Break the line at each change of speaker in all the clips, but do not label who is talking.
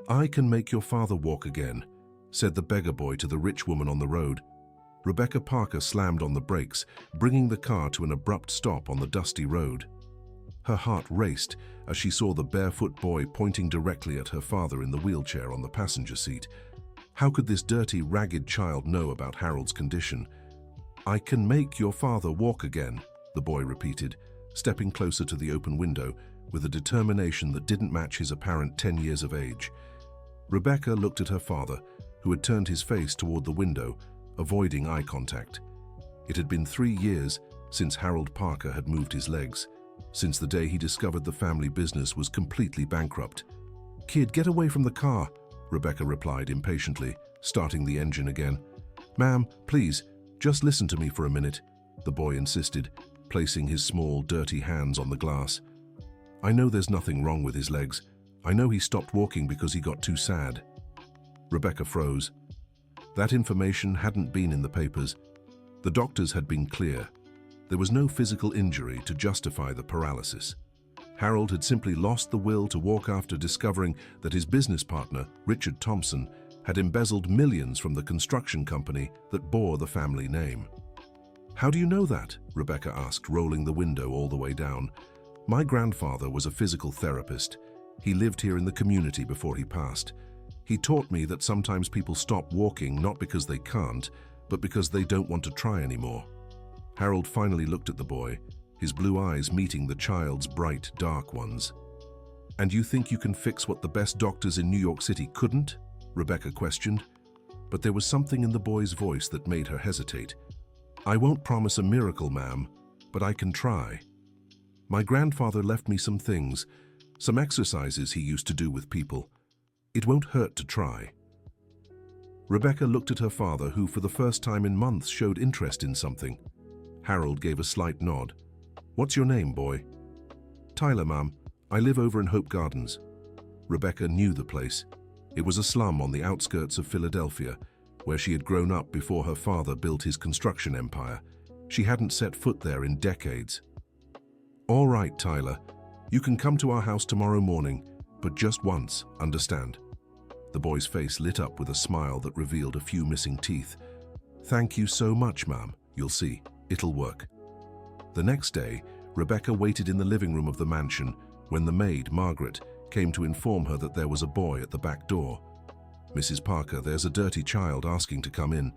"I can make your father walk again," said the beggar boy to the rich woman on the road. Rebecca Parker slammed on the brakes, bringing the car to an abrupt stop on the dusty road. Her heart raced as she saw the barefoot boy pointing directly at her father in the wheelchair on the passenger seat. How could this dirty, ragged child know about Harold's condition? "I can make your father walk again," the boy repeated, stepping closer to the open window with a determination that didn't match his apparent 10 years of age. Rebecca looked at her father, who had turned his face toward the window, avoiding eye contact. It had been 3 years since Harold Parker had moved his legs, since the day he discovered the family business was completely bankrupt. "Kid, get away from the car," Rebecca replied impatiently, starting the engine again. "Ma'am, please, just listen to me for a minute," the boy insisted, placing his small, dirty hands on the glass. "I know there's nothing wrong with his legs. I know he stopped walking because he got too sad." Rebecca froze. That information hadn't been in the papers. The doctors had been clear. There was no physical injury to justify the paralysis. Harold had simply lost the will to walk after discovering that his business partner, Richard Thompson, had embezzled millions from the construction company that bore the family name. "How do you know that?" Rebecca asked, rolling the window all the way down. "My grandfather was a physical therapist. He lived here in the community before he passed. He taught me that sometimes people stop walking not because they can't, but because they don't want to try anymore." Harold finally looked at the boy, his blue eyes meeting the child's bright, dark ones. "And you think you can fix what the best doctors in New York City couldn't?" Rebecca questioned. But there was something in the boy's voice that made her hesitate. "I won't promise a miracle, ma'am, but I can try. My grandfather left me some things, some exercises he used to do with people. It won't hurt to try." Rebecca looked at her father, who for the first time in months showed interest in something. Harold gave a slight nod. "What's your name, boy?" "Tyler, ma'am. I live over in Hope Gardens." Rebecca knew the place. It was a slum on the outskirts of Philadelphia, where she had grown up before her father built his construction empire. She hadn't set foot there in decades. "All right, Tyler. You can come to our house tomorrow morning, but just once, understand?" The boy's face lit up with a smile that revealed a few missing teeth. "Thank you so much, ma'am. You'll see. It'll work." The next day, Rebecca waited in the living room of the mansion when the maid, Margaret, came to inform her that there was a boy at the back door. "Mrs. Parker, there's a dirty child asking to come in.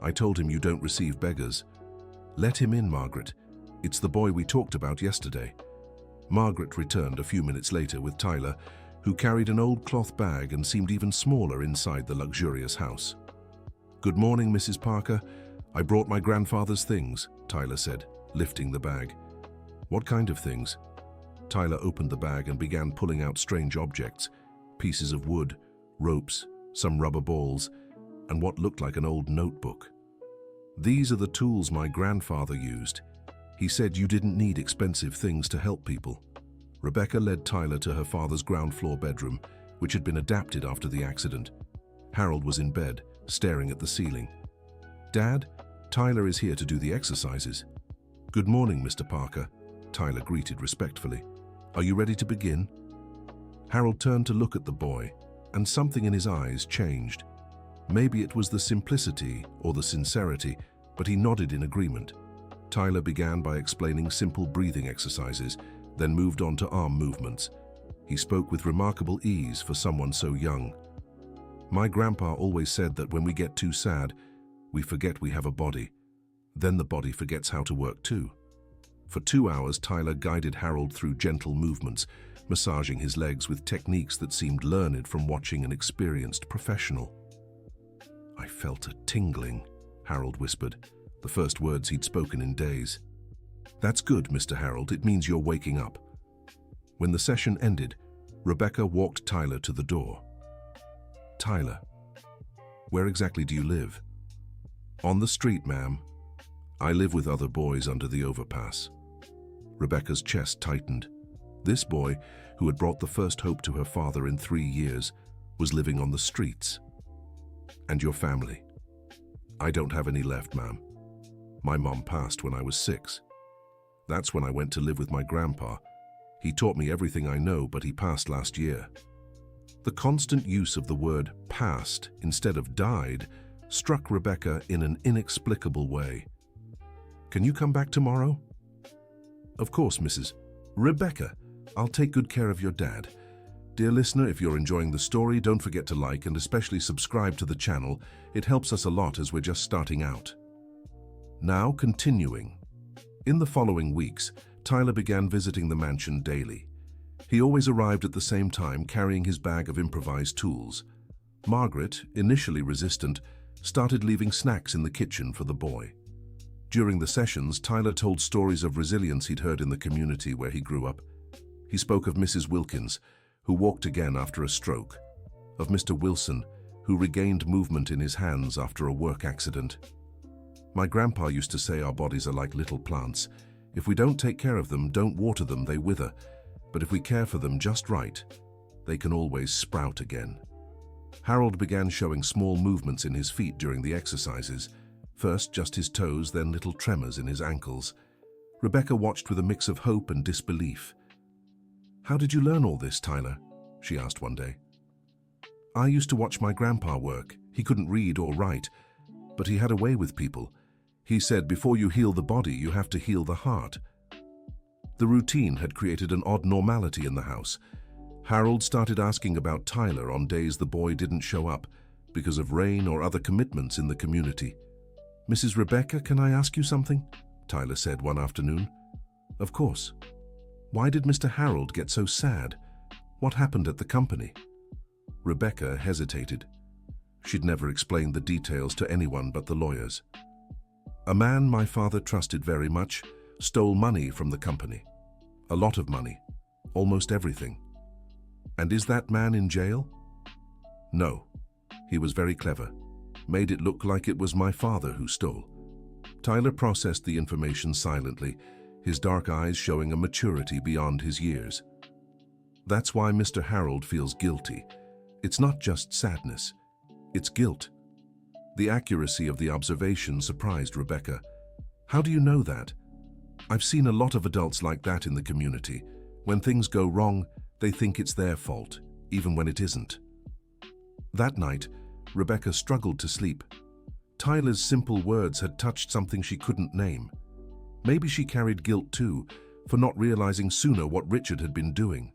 I told him you don't receive beggars." "Let him in, Margaret. It's the boy we talked about yesterday." Margaret returned a few minutes later with Tyler, who carried an old cloth bag and seemed even smaller inside the luxurious house. "Good morning, Mrs. Parker. I brought my grandfather's things," Tyler said, lifting the bag. "What kind of things?" Tyler opened the bag and began pulling out strange objects, pieces of wood, ropes, some rubber balls, and what looked like an old notebook. "These are the tools my grandfather used. He said you didn't need expensive things to help people." Rebecca led Tyler to her father's ground floor bedroom, which had been adapted after the accident. Harold was in bed, staring at the ceiling. "Dad, Tyler is here to do the exercises." "Good morning, Mr. Parker," Tyler greeted respectfully. "Are you ready to begin?" Harold turned to look at the boy, and something in his eyes changed. Maybe it was the simplicity or the sincerity, but he nodded in agreement. Tyler began by explaining simple breathing exercises, then moved on to arm movements. He spoke with remarkable ease for someone so young. "My grandpa always said that when we get too sad, we forget we have a body. Then the body forgets how to work too." For 2 hours, Tyler guided Harold through gentle movements, massaging his legs with techniques that seemed learned from watching an experienced professional. "I felt a tingling," Harold whispered, the first words he'd spoken in days. "That's good, Mr. Harold. It means you're waking up." When the session ended, Rebecca walked Tyler to the door. "Tyler, where exactly do you live?" "On the street, ma'am. I live with other boys under the overpass." Rebecca's chest tightened. This boy, who had brought the first hope to her father in 3 years, was living on the streets. "And your family?" "I don't have any left, ma'am. My mom passed when I was 6. That's when I went to live with my grandpa. He taught me everything I know, but he passed last year." The constant use of the word passed instead of died struck Rebecca in an inexplicable way. "Can you come back tomorrow?" "Of course, Mrs. Rebecca, I'll take good care of your dad." Dear listener, if you're enjoying the story, don't forget to like and especially subscribe to the channel. It helps us a lot as we're just starting out. Now, continuing. In the following weeks, Tyler began visiting the mansion daily. He always arrived at the same time carrying his bag of improvised tools. Margaret, initially resistant, started leaving snacks in the kitchen for the boy. During the sessions, Tyler told stories of resilience he'd heard in the community where he grew up. He spoke of Mrs. Wilkins, who walked again after a stroke, of Mr. Wilson, who regained movement in his hands after a work accident. "My grandpa used to say our bodies are like little plants. If we don't take care of them, don't water them, they wither. But if we care for them just right, they can always sprout again." Harold began showing small movements in his feet during the exercises. First just his toes, then little tremors in his ankles. Rebecca watched with a mix of hope and disbelief. "How did you learn all this, Tyler?" she asked one day. "I used to watch my grandpa work. He couldn't read or write, but he had a way with people. He said, before you heal the body, you have to heal the heart." The routine had created an odd normality in the house. Harold started asking about Tyler on days the boy didn't show up because of rain or other commitments in the community. "Mrs. Rebecca, can I ask you something?" Tyler said one afternoon. "Of course." "Why did Mr. Harold get so sad? What happened at the company?" Rebecca hesitated. She'd never explained the details to anyone but the lawyers. "A man my father trusted very much stole money from the company. A lot of money. Almost everything." "And is that man in jail?" "No. He was very clever. Made it look like it was my father who stole." Tyler processed the information silently, his dark eyes showing a maturity beyond his years. "That's why Mr. Harold feels guilty. It's not just sadness. It's guilt." The accuracy of the observation surprised Rebecca. "How do you know that?" "I've seen a lot of adults like that in the community. When things go wrong, they think it's their fault, even when it isn't." That night, Rebecca struggled to sleep. Tyler's simple words had touched something she couldn't name. Maybe she carried guilt too, for not realizing sooner what Richard had been doing.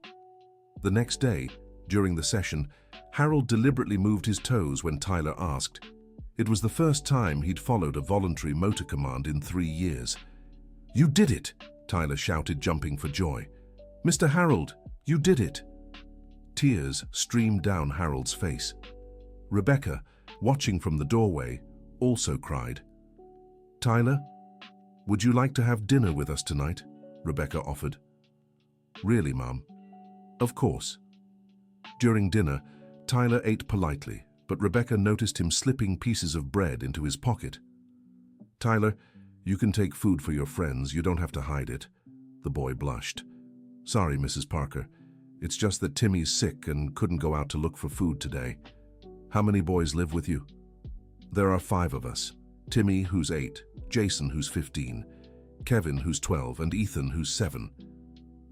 The next day, during the session, Harold deliberately moved his toes when Tyler asked. It was the first time he'd followed a voluntary motor command in 3 years. "You did it!" Tyler shouted, jumping for joy. "Mr. Harold, you did it!" Tears streamed down Harold's face. Rebecca, watching from the doorway, also cried. "Tyler, would you like to have dinner with us tonight?" Rebecca offered. "Really, Mom?" "Of course." During dinner, Tyler ate politely, but Rebecca noticed him slipping pieces of bread into his pocket. "Tyler, you can take food for your friends. You don't have to hide it." The boy blushed. "Sorry, Mrs. Parker. It's just that Timmy's sick and couldn't go out to look for food today." "How many boys live with you?" "There are 5 of us. Timmy, who's 8, Jason, who's 15, Kevin, who's 12, and Ethan, who's 7.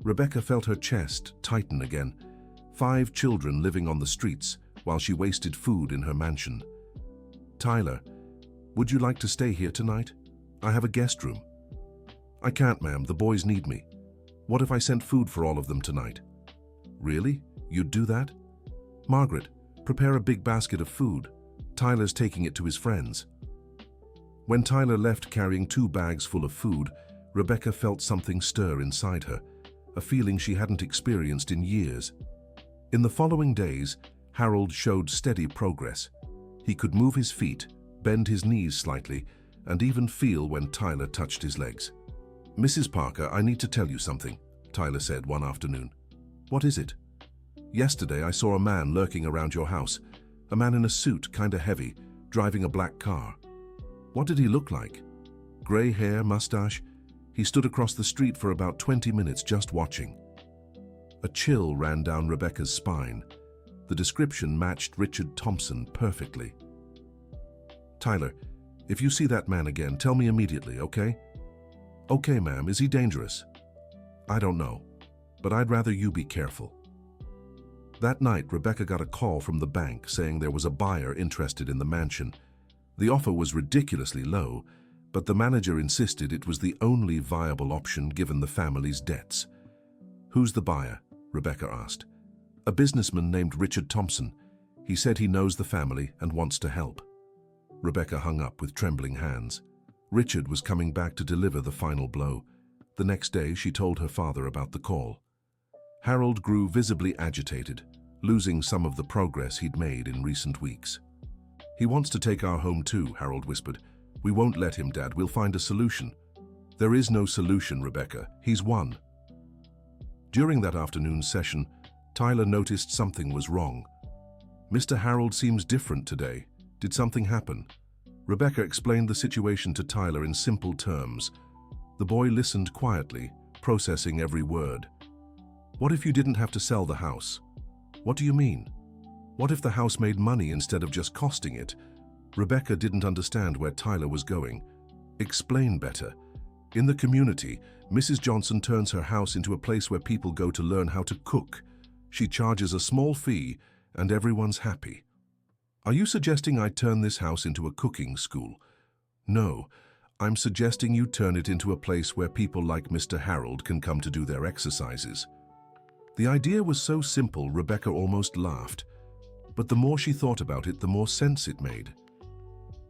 Rebecca felt her chest tighten again. 5 children living on the streets while she wasted food in her mansion. "Tyler, would you like to stay here tonight? I have a guest room." "I can't, ma'am. The boys need me." "What if I sent food for all of them tonight?" "Really? You'd do that?" "Margaret, prepare a big basket of food. Tyler's taking it to his friends." When Tyler left carrying 2 bags full of food, Rebecca felt something stir inside her, a feeling she hadn't experienced in years. In the following days, Harold showed steady progress. He could move his feet, bend his knees slightly, and even feel when Tyler touched his legs. "Mrs. Parker, I need to tell you something," Tyler said one afternoon. "What is it?" "Yesterday I saw a man lurking around your house. A man in a suit, kinda heavy, driving a black car." "What did he look like?" "Gray hair, mustache. He stood across the street for about 20 minutes just watching." A chill ran down Rebecca's spine. The description matched Richard Thompson perfectly. "Tyler, if you see that man again, tell me immediately, okay?" "Okay, ma'am. Is he dangerous?" "I don't know, but I'd rather you be careful." That night, Rebecca got a call from the bank saying there was a buyer interested in the mansion. The offer was ridiculously low, but the manager insisted it was the only viable option given the family's debts. "Who's the buyer?" Rebecca asked. "A businessman named Richard Thompson. He said he knows the family and wants to help." Rebecca hung up with trembling hands. Richard was coming back to deliver the final blow. The next day, she told her father about the call. Harold grew visibly agitated, losing some of the progress he'd made in recent weeks. "He wants to take our home too," Harold whispered. "We won't let him, Dad. We'll find a solution." "There is no solution, Rebecca. He's won." During that afternoon's session, Tyler noticed something was wrong. "Mr. Harold seems different today. Did something happen?" Rebecca explained the situation to Tyler in simple terms. The boy listened quietly, processing every word. "What if you didn't have to sell the house?" "What do you mean?" "What if the house made money instead of just costing it?" Rebecca didn't understand where Tyler was going. "Explain better." "In the community, Mrs. Johnson turns her house into a place where people go to learn how to cook. She charges a small fee, and everyone's happy." "Are you suggesting I turn this house into a cooking school?" "No, I'm suggesting you turn it into a place where people like Mr. Harold can come to do their exercises." The idea was so simple, Rebecca almost laughed. But the more she thought about it, the more sense it made.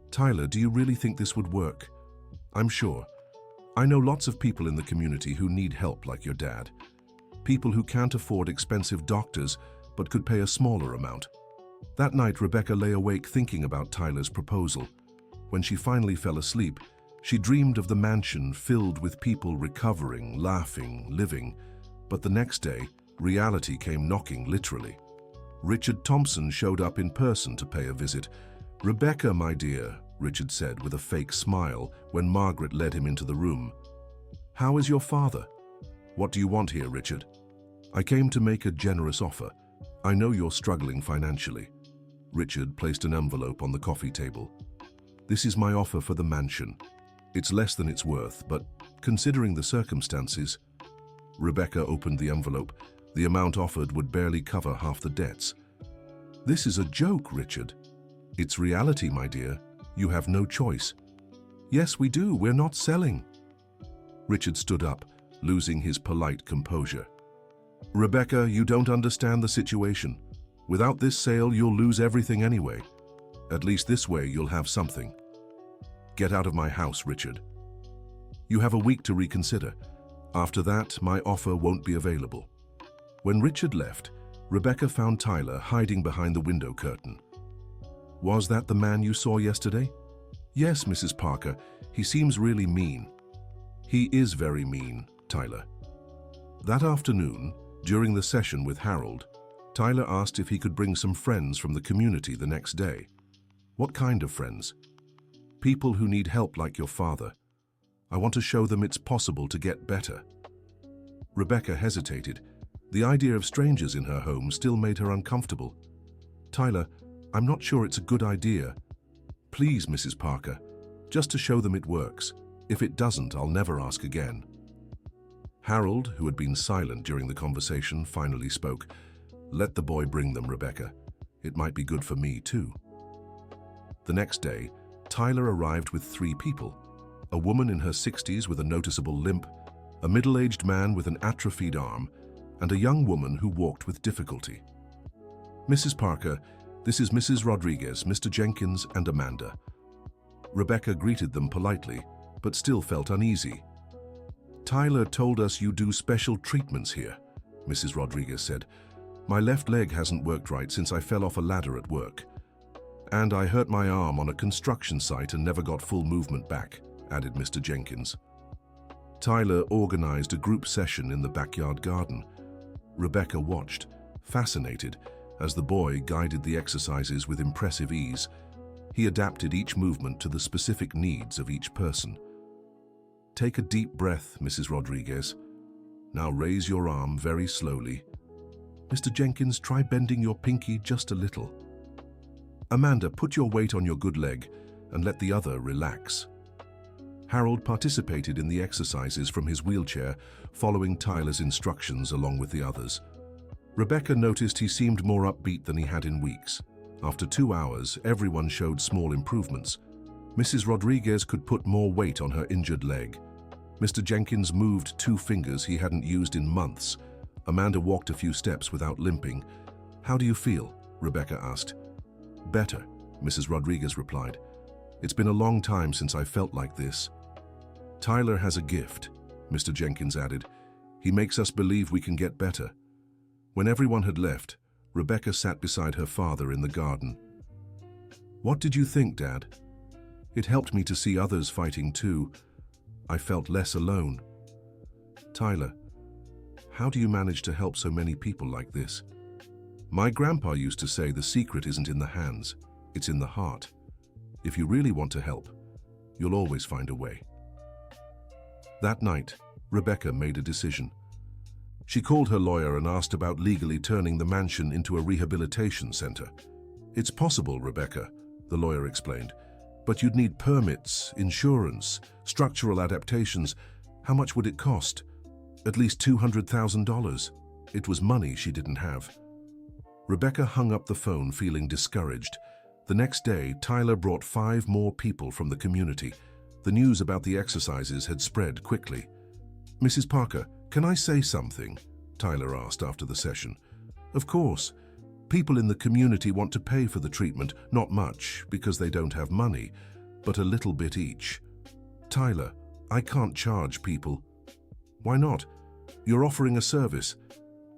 "Tyler, do you really think this would work?" "I'm sure. I know lots of people in the community who need help like your dad. People who can't afford expensive doctors but could pay a smaller amount." That night, Rebecca lay awake thinking about Tyler's proposal. When she finally fell asleep, she dreamed of the mansion filled with people recovering, laughing, living. But the next day, reality came knocking, literally. Richard Thompson showed up in person to pay a visit. "Rebecca, my dear," Richard said with a fake smile when Margaret led him into the room. "How is your father?" "What do you want here, Richard?" "I came to make a generous offer. I know you're struggling financially." Richard placed an envelope on the coffee table. "This is my offer for the mansion. It's less than it's worth, but considering the circumstances..." Rebecca opened the envelope. The amount offered would barely cover half the debts. "This is a joke, Richard." "It's reality, my dear. You have no choice." "Yes, we do. We're not selling." Richard stood up, losing his polite composure. "Rebecca, you don't understand the situation. Without this sale, you'll lose everything anyway. At least this way, you'll have something. Get out of my house, Richard. You have a week to reconsider. After that, my offer won't be available." When Richard left, Rebecca found Tyler hiding behind the window curtain. "Was that the man you saw yesterday?" "Yes, Mrs. Parker. He seems really mean." "He is very mean, Tyler." That afternoon, during the session with Harold, Tyler asked if he could bring some friends from the community the next day. "What kind of friends?" "People who need help like your father. I want to show them it's possible to get better." Rebecca hesitated. The idea of strangers in her home still made her uncomfortable. "Tyler, I'm not sure it's a good idea." "Please, Mrs. Parker, just to show them it works. If it doesn't, I'll never ask again." Harold, who had been silent during the conversation, finally spoke. "Let the boy bring them, Rebecca. It might be good for me, too." The next day, Tyler arrived with 3 people. A woman in her 60s with a noticeable limp, a middle-aged man with an atrophied arm, and a young woman who walked with difficulty. "Mrs. Parker, this is Mrs. Rodriguez, Mr. Jenkins, and Amanda." Rebecca greeted them politely, but still felt uneasy. "Tyler told us you do special treatments here," Mrs. Rodriguez said. "My left leg hasn't worked right since I fell off a ladder at work. And I hurt my arm on a construction site and never got full movement back," added Mr. Jenkins. Tyler organized a group session in the backyard garden. Rebecca watched, fascinated, as the boy guided the exercises with impressive ease. He adapted each movement to the specific needs of each person. "Take a deep breath, Mrs. Rodriguez. Now raise your arm very slowly. Mr. Jenkins, try bending your pinky just a little. Amanda, put your weight on your good leg and let the other relax." Harold participated in the exercises from his wheelchair, following Tyler's instructions along with the others. Rebecca noticed he seemed more upbeat than he had in weeks. After 2 hours, everyone showed small improvements. Mrs. Rodriguez could put more weight on her injured leg. Mr. Jenkins moved 2 fingers he hadn't used in months. Amanda walked a few steps without limping. "How do you feel?" Rebecca asked. "Better," Mrs. Rodriguez replied. "It's been a long time since I felt like this." "Tyler has a gift," Mr. Jenkins added. "He makes us believe we can get better." When everyone had left, Rebecca sat beside her father in the garden. "What did you think, Dad?" "It helped me to see others fighting too. I felt less alone." "Tyler, how do you manage to help so many people like this?" "My grandpa used to say the secret isn't in the hands, it's in the heart. If you really want to help, you'll always find a way." That night, Rebecca made a decision. She called her lawyer and asked about legally turning the mansion into a rehabilitation center. "It's possible, Rebecca," the lawyer explained, "but you'd need permits, insurance, structural adaptations. How much would it cost?" "At least $200,000. It was money she didn't have. Rebecca hung up the phone feeling discouraged. The next day, Tyler brought 5 more people from the community. The news about the exercises had spread quickly. "Mrs. Parker, can I say something?" Tyler asked after the session. "Of course. People in the community want to pay for the treatment, not much, because they don't have money, but a little bit each." "Tyler, I can't charge people." "Why not? You're offering a service,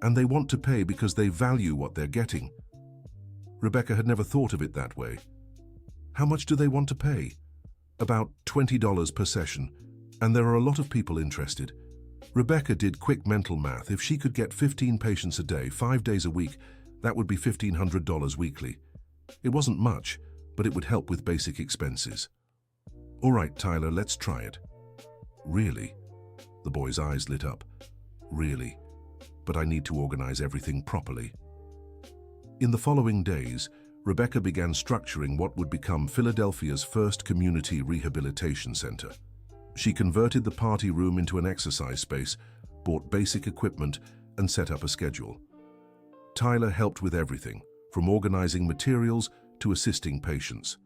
and they want to pay because they value what they're getting." Rebecca had never thought of it that way. "How much do they want to pay?" "About $20 per session, and there are a lot of people interested." Rebecca did quick mental math. If she could get 15 patients a day, 5 days a week, that would be $1,500 weekly. It wasn't much, but it would help with basic expenses. "All right, Tyler, let's try it." "Really?" The boy's eyes lit up. "Really, but I need to organize everything properly." In the following days, Rebecca began structuring what would become Philadelphia's first community rehabilitation center. She converted the party room into an exercise space, bought basic equipment, and set up a schedule. Tyler helped with everything, from organizing materials to assisting patients.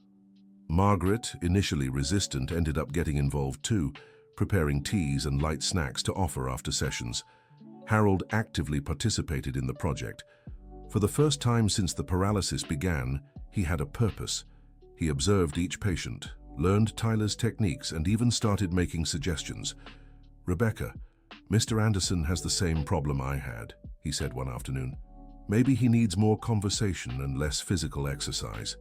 Margaret, initially resistant, ended up getting involved too, preparing teas and light snacks to offer after sessions. Harold actively participated in the project. For the first time since the paralysis began, he had a purpose. He observed each patient, learned Tyler's techniques, and even started making suggestions. "Rebecca, Mr. Anderson has the same problem I had," he said one afternoon. "Maybe he needs more conversation and less physical exercise."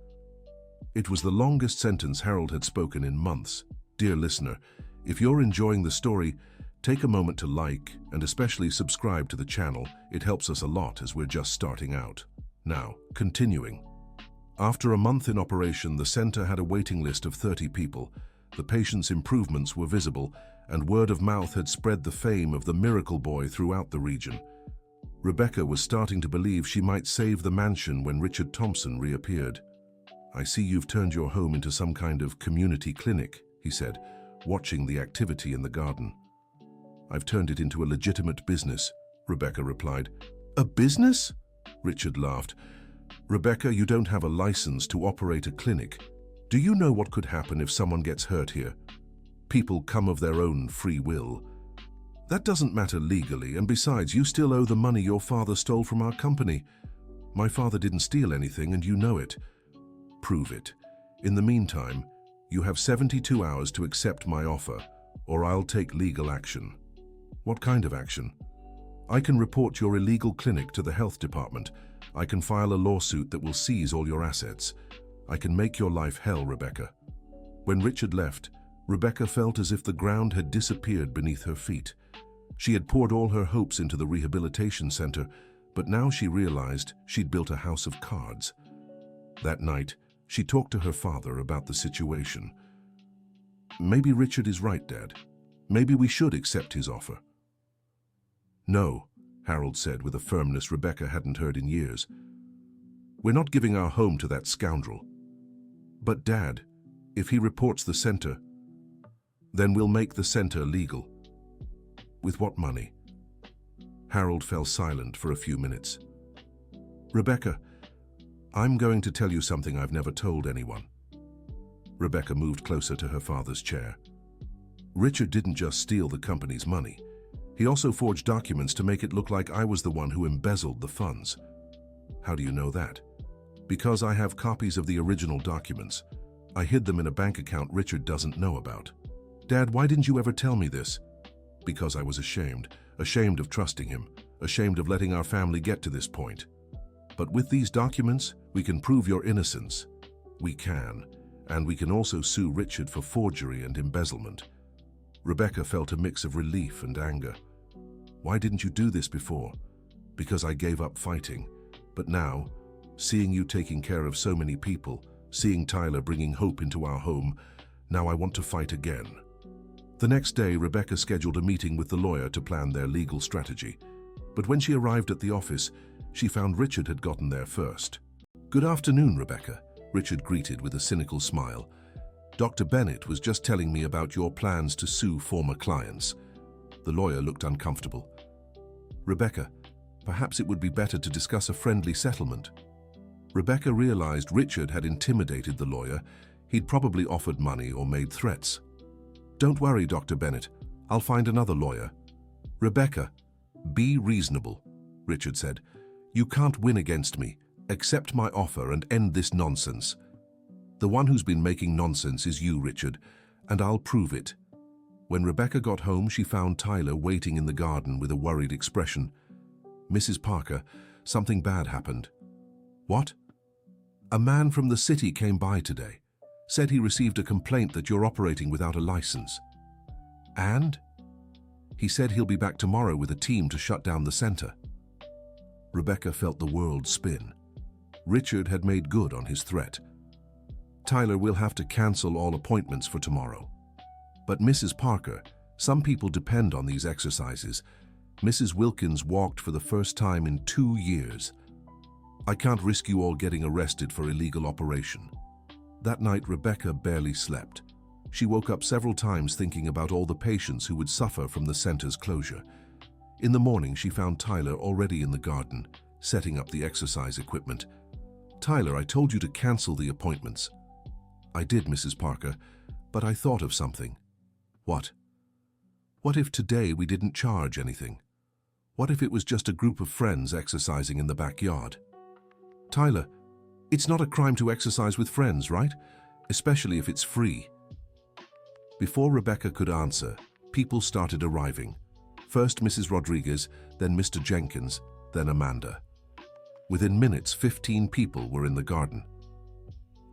It was the longest sentence Harold had spoken in months. Dear listener, if you're enjoying the story, take a moment to like and especially subscribe to the channel. It helps us a lot as we're just starting out. Now, continuing. After a month in operation, the center had a waiting list of 30 people. The patients' improvements were visible, and word of mouth had spread the fame of the miracle boy throughout the region. Rebecca was starting to believe she might save the mansion when Richard Thompson reappeared. "I see you've turned your home into some kind of community clinic," he said, watching the activity in the garden. "I've turned it into a legitimate business," Rebecca replied. "A business?" Richard laughed. "Rebecca, you don't have a license to operate a clinic. Do you know what could happen if someone gets hurt here? People come of their own free will. That doesn't matter legally, and besides, you still owe the money your father stole from our company. My father didn't steal anything, and you know it. Prove it. In the meantime, you have 72 hours to accept my offer, or I'll take legal action." "What kind of action?" "I can report your illegal clinic to the health department. I can file a lawsuit that will seize all your assets. I can make your life hell, Rebecca." When Richard left, Rebecca felt as if the ground had disappeared beneath her feet. She had poured all her hopes into the rehabilitation center, but now she realized she'd built a house of cards. That night, she talked to her father about the situation. "Maybe Richard is right, Dad. Maybe we should accept his offer." "No," Harold said with a firmness Rebecca hadn't heard in years. "We're not giving our home to that scoundrel." "But Dad, if he reports the center, then we'll make the center legal." "With what money?" Harold fell silent for a few minutes. Rebecca, I'm going to tell you something I've never told anyone. Rebecca moved closer to her father's chair. Richard didn't just steal the company's money. He also forged documents to make it look like I was the one who embezzled the funds. How do you know that? Because I have copies of the original documents. I hid them in a bank account Richard doesn't know about. Dad, why didn't you ever tell me this? Because I was ashamed of trusting him, ashamed of letting our family get to this point. But with these documents, we can prove your innocence. We can, and we can also sue Richard for forgery and embezzlement. Rebecca felt a mix of relief and anger. Why didn't you do this before? Because I gave up fighting. But now, seeing you taking care of so many people, seeing Tyler bringing hope into our home, now I want to fight again. The next day, Rebecca scheduled a meeting with the lawyer to plan their legal strategy. But when she arrived at the office, she found Richard had gotten there first. "Good afternoon, Rebecca," Richard greeted with a cynical smile. "Dr. Bennett was just telling me about your plans to sue former clients." The lawyer looked uncomfortable. "Rebecca, perhaps it would be better to discuss a friendly settlement." Rebecca realized Richard had intimidated the lawyer. He'd probably offered money or made threats. "Don't worry, Dr. Bennett. I'll find another lawyer." "Rebecca, be reasonable," Richard said. "You can't win against me. Accept my offer and end this nonsense." "The one who's been making nonsense is you, Richard, and I'll prove it." When Rebecca got home, she found Tyler waiting in the garden with a worried expression. "Mrs. Parker, something bad happened." "What?" "A man from the city came by today. Said he received a complaint that you're operating without a license." "And?" "He said he'll be back tomorrow with a team to shut down the center." Rebecca felt the world spin. Richard had made good on his threat. "Tyler, we'll have to cancel all appointments for tomorrow." "But Mrs. Parker, some people depend on these exercises. Mrs. Wilkins walked for the first time in 2 years. I can't risk you all getting arrested for illegal operation." That night, Rebecca barely slept. She woke up several times thinking about all the patients who would suffer from the center's closure. In the morning, she found Tyler already in the garden, setting up the exercise equipment. "Tyler, I told you to cancel the appointments." "I did, Mrs. Parker, but I thought of something." "What?" "What if today we didn't charge anything? What if it was just a group of friends exercising in the backyard?" "Tyler, it's not a crime to exercise with friends, right? Especially if it's free." Before Rebecca could answer, people started arriving. First Mrs. Rodriguez, then Mr. Jenkins, then Amanda. Within minutes, 15 people were in the garden.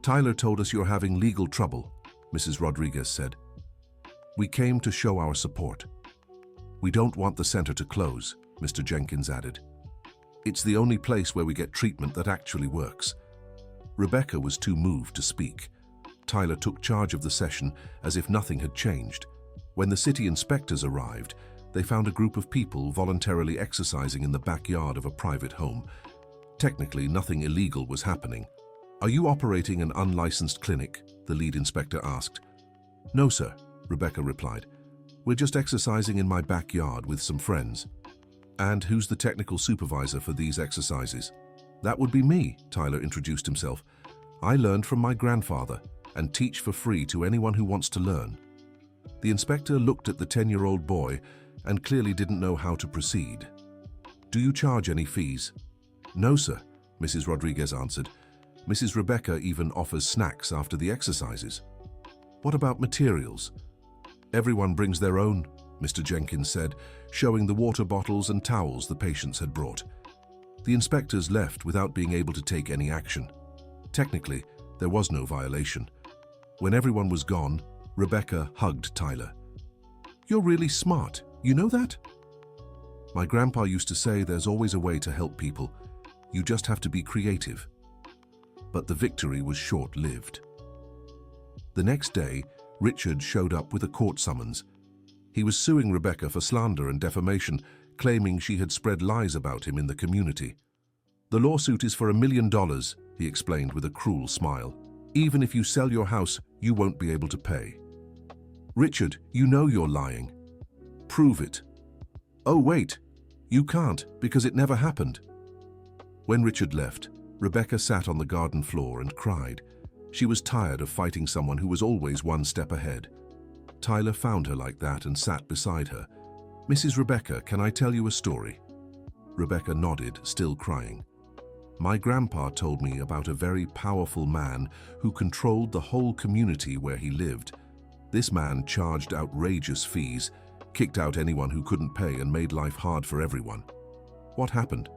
"Tyler told us you're having legal trouble," Mrs. Rodriguez said. "We came to show our support." "We don't want the center to close," Mr. Jenkins added. "It's the only place where we get treatment that actually works." Rebecca was too moved to speak. Tyler took charge of the session as if nothing had changed. When the city inspectors arrived, they found a group of people voluntarily exercising in the backyard of a private home. Technically, nothing illegal was happening. "Are you operating an unlicensed clinic?" the lead inspector asked. "No, sir," Rebecca replied. "We're just exercising in my backyard with some friends." "And who's the technical supervisor for these exercises?" "That would be me," Tyler introduced himself. "I learned from my grandfather and teach for free to anyone who wants to learn." The inspector looked at the 10-year-old boy and clearly didn't know how to proceed. "Do you charge any fees?" "No, sir," Mrs. Rodriguez answered. "Mrs. Rebecca even offers snacks after the exercises." "What about materials?" "Everyone brings their own," Mr. Jenkins said, showing the water bottles and towels the patients had brought. The inspectors left without being able to take any action. Technically, there was no violation. When everyone was gone, Rebecca hugged Tyler. "You're really smart. You know that?" "My grandpa used to say there's always a way to help people. You just have to be creative." But the victory was short-lived. The next day, Richard showed up with a court summons. He was suing Rebecca for slander and defamation, claiming she had spread lies about him in the community. "The lawsuit is for $1 million, he explained with a cruel smile. "Even if you sell your house, you won't be able to pay." "Richard, you know you're lying." "Prove it." "Oh, wait. You can't, because it never happened." When Richard left, Rebecca sat on the garden floor and cried. She was tired of fighting someone who was always one step ahead. Tyler found her like that and sat beside her. "Mrs. Rebecca, can I tell you a story?" Rebecca nodded, still crying. "My grandpa told me about a very powerful man who controlled the whole community where he lived. This man charged outrageous fees, kicked out anyone who couldn't pay, and made life hard for everyone." "What happened?"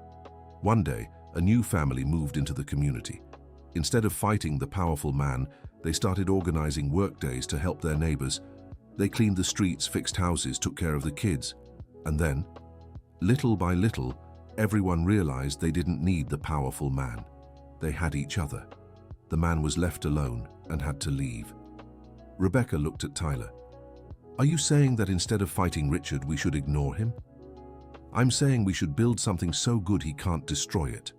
"One day, a new family moved into the community. Instead of fighting the powerful man, they started organizing work days to help their neighbors. They cleaned the streets, fixed houses, took care of the kids. And then, little by little, everyone realized they didn't need the powerful man. They had each other. The man was left alone and had to leave." Rebecca looked at Tyler. "Are you saying that instead of fighting Richard, we should ignore him?" "I'm saying we should build something so good he can't destroy it."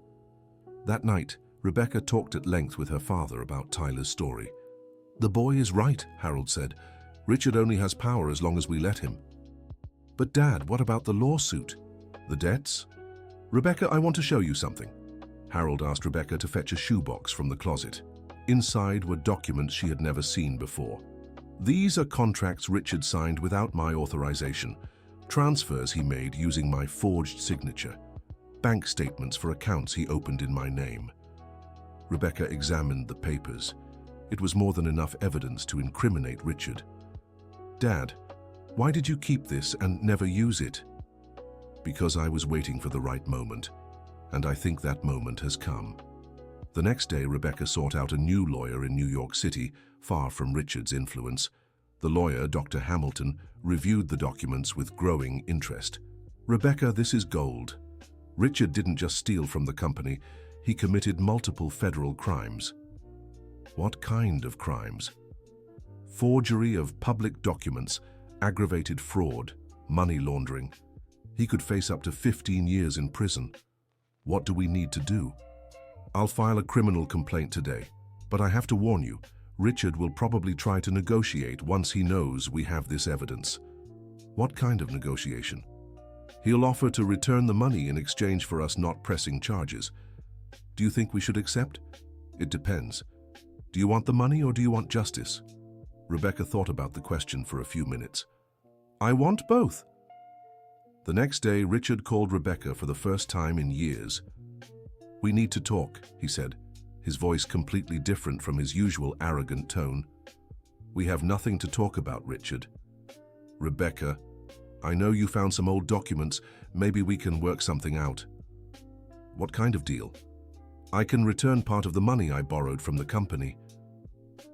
That night, Rebecca talked at length with her father about Tyler's story. "The boy is right," Harold said. "Richard only has power as long as we let him." "But Dad, what about the lawsuit? The debts?" "Rebecca, I want to show you something." Harold asked Rebecca to fetch a shoebox from the closet. Inside were documents she had never seen before. "These are contracts Richard signed without my authorization, transfers he made using my forged signature, bank statements for accounts he opened in my name." Rebecca examined the papers. It was more than enough evidence to incriminate Richard. "Dad, why did you keep this and never use it?" "Because I was waiting for the right moment, and I think that moment has come." The next day, Rebecca sought out a new lawyer in New York City, far from Richard's influence. The lawyer, Dr. Hamilton, reviewed the documents with growing interest. "Rebecca, this is gold. Richard didn't just steal from the company, he committed multiple federal crimes." "What kind of crimes?" "Forgery of public documents, aggravated fraud, money laundering. He could face up to 15 years in prison." "What do we need to do?" "I'll file a criminal complaint today, but I have to warn you, Richard will probably try to negotiate once he knows we have this evidence." "What kind of negotiation?" "He'll offer to return the money in exchange for us not pressing charges." "Do you think we should accept?" "It depends. Do you want the money or do you want justice?" Rebecca thought about the question for a few minutes. "I want both." The next day, Richard called Rebecca for the first time in years. "We need to talk," he said, his voice completely different from his usual arrogant tone. "We have nothing to talk about, Richard." "Rebecca, I know you found some old documents. Maybe we can work something out." "What kind of deal?" "I can return part of the money I borrowed from the company."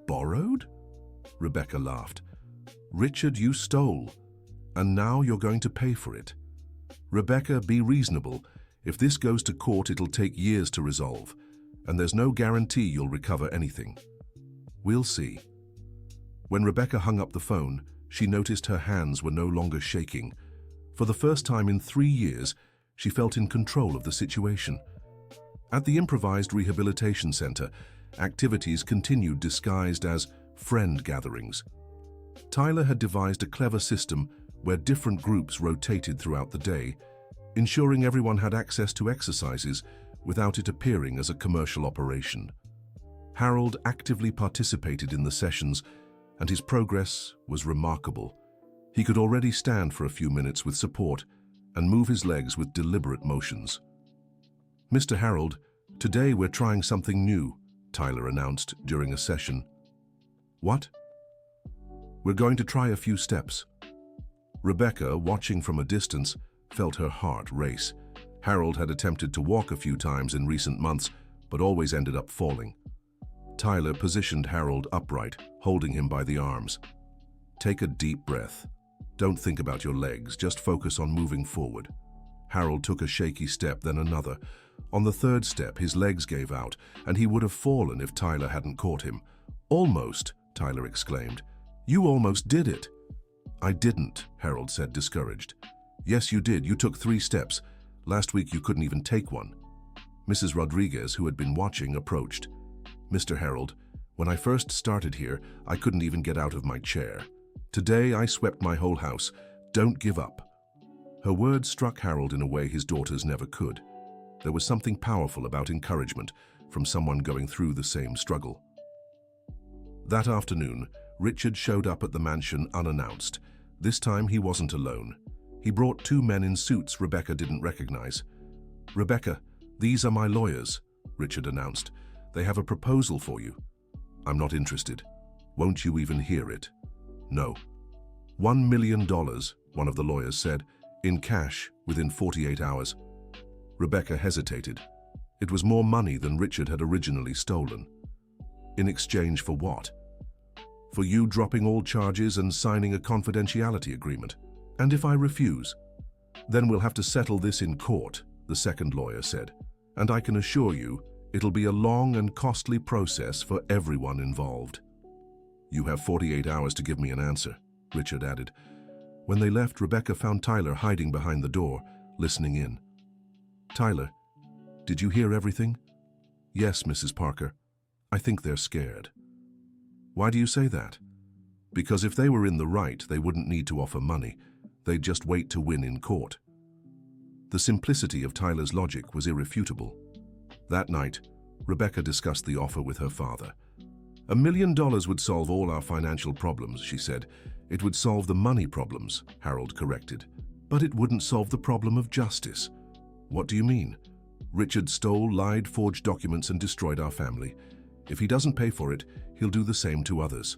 "Borrowed?" Rebecca laughed. "Richard, you stole, and now you're going to pay for it." "Rebecca, be reasonable. If this goes to court, it'll take years to resolve, and there's no guarantee you'll recover anything." "We'll see." When Rebecca hung up the phone, she noticed her hands were no longer shaking. For the first time in 3 years, she felt in control of the situation. At the improvised rehabilitation center, activities continued disguised as friend gatherings. Tyler had devised a clever system where different groups rotated throughout the day, ensuring everyone had access to exercises without it appearing as a commercial operation. Harold actively participated in the sessions, and his progress was remarkable. He could already stand for a few minutes with support and move his legs with deliberate motions. "Mr. Harold, today we're trying something new," Tyler announced during a session. "What?" "We're going to try a few steps." Rebecca, watching from a distance, felt her heart race. Harold had attempted to walk a few times in recent months, but always ended up falling. Tyler positioned Harold upright, holding him by the arms. "Take a deep breath. Don't think about your legs, just focus on moving forward." Harold took a shaky step, then another. On the third step, his legs gave out, and he would have fallen if Tyler hadn't caught him. "Almost," Tyler exclaimed. "You almost did it." "I didn't," Harold said, discouraged. "Yes, you did. You took 3 steps. Last week you couldn't even take one." Mrs. Rodriguez, who had been watching, approached. "Mr. Harold, when I first started here, I couldn't even get out of my chair. Today I swept my whole house. Don't give up." Her words struck Harold in a way his daughters never could. There was something powerful about encouragement from someone going through the same struggle. That afternoon, Richard showed up at the mansion unannounced. This time he wasn't alone. He brought two men in suits Rebecca didn't recognize. "Rebecca, these are my lawyers," Richard announced. "They have a proposal for you." "I'm not interested. Won't you even hear it?" "No." $1 million, one of the lawyers said, in cash within 48 hours. Rebecca hesitated. It was more money than Richard had originally stolen. In exchange for what? "For you dropping all charges and signing a confidentiality agreement. And if I refuse?" "Then we'll have to settle this in court," the second lawyer said. "And I can assure you, it'll be a long and costly process for everyone involved." "You have 48 hours to give me an answer," Richard added. When they left, Rebecca found Tyler hiding behind the door, listening in. "Tyler, did you hear everything?" "Yes, Mrs. Parker. I think they're scared." "Why do you say that?" "Because if they were in the right, they wouldn't need to offer money. They'd just wait to win in court." The simplicity of Tyler's logic was irrefutable. That night, Rebecca discussed the offer with her father. $1 million would solve all our financial problems, she said. "It would solve the money problems," Harold corrected. "But it wouldn't solve the problem of justice." "What do you mean?" "Richard stole, lied, forged documents and destroyed our family. If he doesn't pay for it, he'll do the same to others."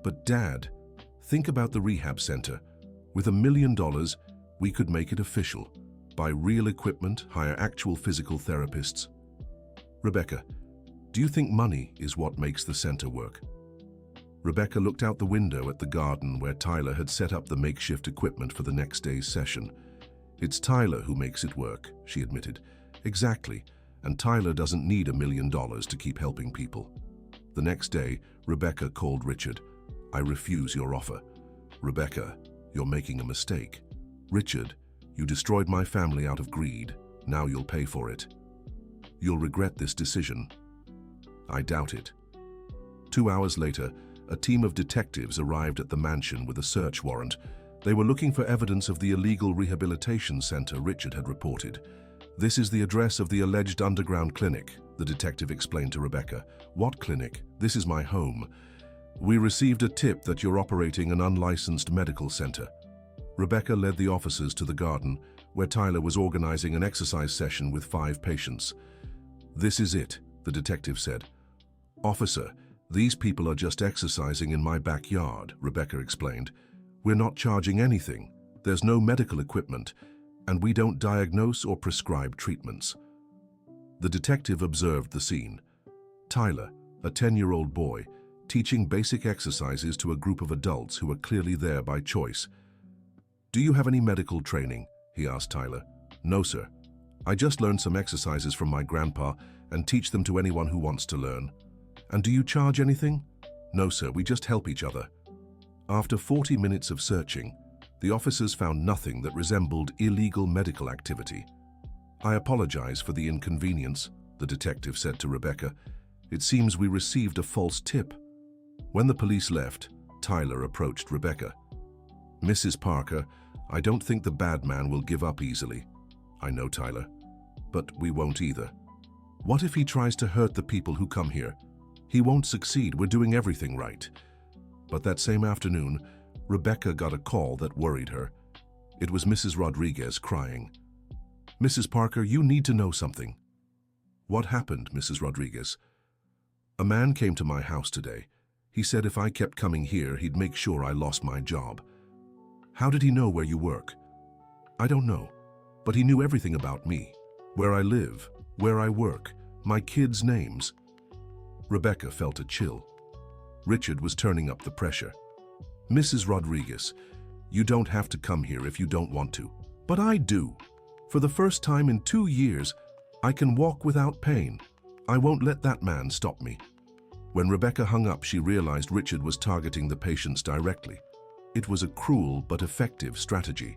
"But Dad, think about the rehab center. With $1 million, we could make it official. Buy real equipment, hire actual physical therapists." "Rebecca, do you think money is what makes the center work?" Rebecca looked out the window at the garden where Tyler had set up the makeshift equipment for the next day's session. "It's Tyler who makes it work," she admitted. "Exactly, and Tyler doesn't need $1 million to keep helping people." The next day, Rebecca called Richard. "I refuse your offer." "Rebecca, you're making a mistake." "Richard, you destroyed my family out of greed. Now you'll pay for it." "You'll regret this decision." "I doubt it." 2 hours later, a team of detectives arrived at the mansion with a search warrant. They were looking for evidence of the illegal rehabilitation center Richard had reported. "This is the address of the alleged underground clinic," the detective explained to Rebecca. "What clinic? This is my home. We received a tip that you're operating an unlicensed medical center." Rebecca led the officers to the garden, where Tyler was organizing an exercise session with 5 patients. "This is it," the detective said. "Officer, these people are just exercising in my backyard," Rebecca explained. "We're not charging anything. There's no medical equipment, and we don't diagnose or prescribe treatments." The detective observed the scene. Tyler, a 10-year-old boy, teaching basic exercises to a group of adults who were clearly there by choice. "Do you have any medical training?" he asked Tyler. "No, sir. I just learned some exercises from my grandpa and teach them to anyone who wants to learn." "And do you charge anything?" "No, sir. We just help each other." After 40 minutes of searching, the officers found nothing that resembled illegal medical activity. "I apologize for the inconvenience," the detective said to Rebecca. "It seems we received a false tip." When the police left, Tyler approached Rebecca. "Mrs. Parker, I don't think the bad man will give up easily." "I know, Tyler. But we won't either." "What if he tries to hurt the people who come here?" "He won't succeed. We're doing everything right." But that same afternoon, Rebecca got a call that worried her. It was Mrs. Rodriguez crying. "Mrs. Parker, you need to know something." "What happened, Mrs. Rodriguez?" "A man came to my house today. He said if I kept coming here, he'd make sure I lost my job." "How did he know where you work?" "I don't know, but he knew everything about me. Where I live, where I work, my kids' names." Rebecca felt a chill. Richard was turning up the pressure. "Mrs. Rodriguez, you don't have to come here if you don't want to. But I do. For the first time in 2 years, I can walk without pain. I won't let that man stop me." When Rebecca hung up, she realized Richard was targeting the patients directly. It was a cruel but effective strategy.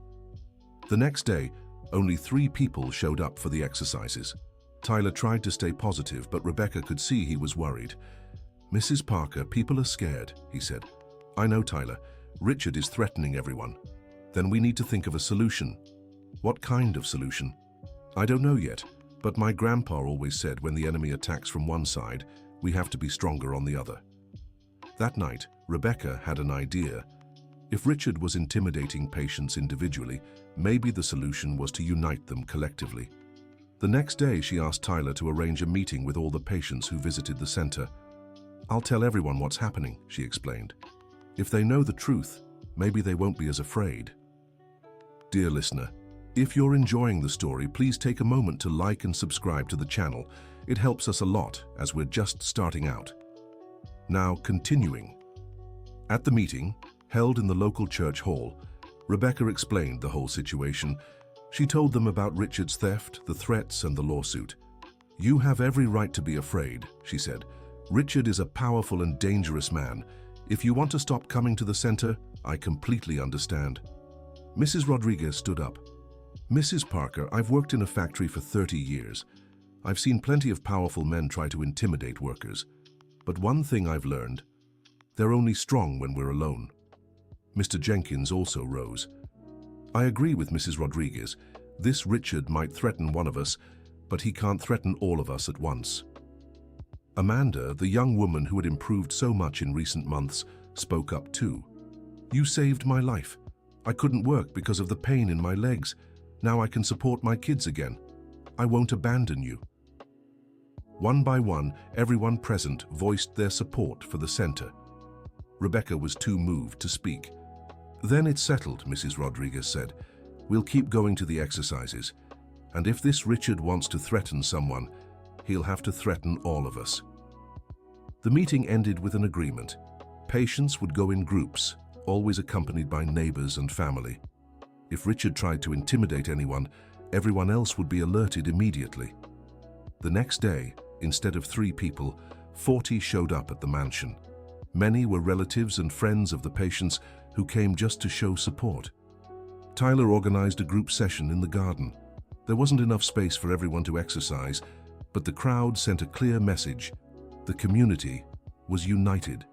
The next day, only 3 people showed up for the exercises. Tyler tried to stay positive, but Rebecca could see he was worried. "Mrs. Parker, people are scared," he said. "I know, Tyler. Richard is threatening everyone. Then we need to think of a solution." "What kind of solution?" "I don't know yet. But my grandpa always said when the enemy attacks from one side, we have to be stronger on the other. That night, Rebecca had an idea. If Richard was intimidating patients individually, maybe the solution was to unite them collectively. The next day, she asked Tyler to arrange a meeting with all the patients who visited the center. "I'll tell everyone what's happening," she explained. "If they know the truth, maybe they won't be as afraid." Dear listener, if you're enjoying the story, please take a moment to like and subscribe to the channel. It helps us a lot as we're just starting out. Now, continuing. At the meeting, held in the local church hall, Rebecca explained the whole situation. She told them about Richard's theft, the threats, and the lawsuit. "You have every right to be afraid," she said. "Richard is a powerful and dangerous man. If you want to stop coming to the center, I completely understand." Mrs. Rodriguez stood up. "Mrs. Parker, I've worked in a factory for 30 years. I've seen plenty of powerful men try to intimidate workers. But one thing I've learned, they're only strong when we're alone." Mr. Jenkins also rose. "I agree with Mrs. Rodriguez. This Richard might threaten one of us, but he can't threaten all of us at once." Amanda, the young woman who had improved so much in recent months, spoke up too. "You saved my life. I couldn't work because of the pain in my legs. Now I can support my kids again. I won't abandon you." One by one, everyone present voiced their support for the center. Rebecca was too moved to speak. "Then it's settled," Mrs. Rodriguez said. "We'll keep going to the exercises. And if this Richard wants to threaten someone, he'll have to threaten all of us." The meeting ended with an agreement. Patients would go in groups, always accompanied by neighbors and family. If Richard tried to intimidate anyone, everyone else would be alerted immediately. The next day, instead of 3 people, 40 showed up at the mansion. Many were relatives and friends of the patients who came just to show support. Tyler organized a group session in the garden. There wasn't enough space for everyone to exercise, but the crowd sent a clear message. The community was united.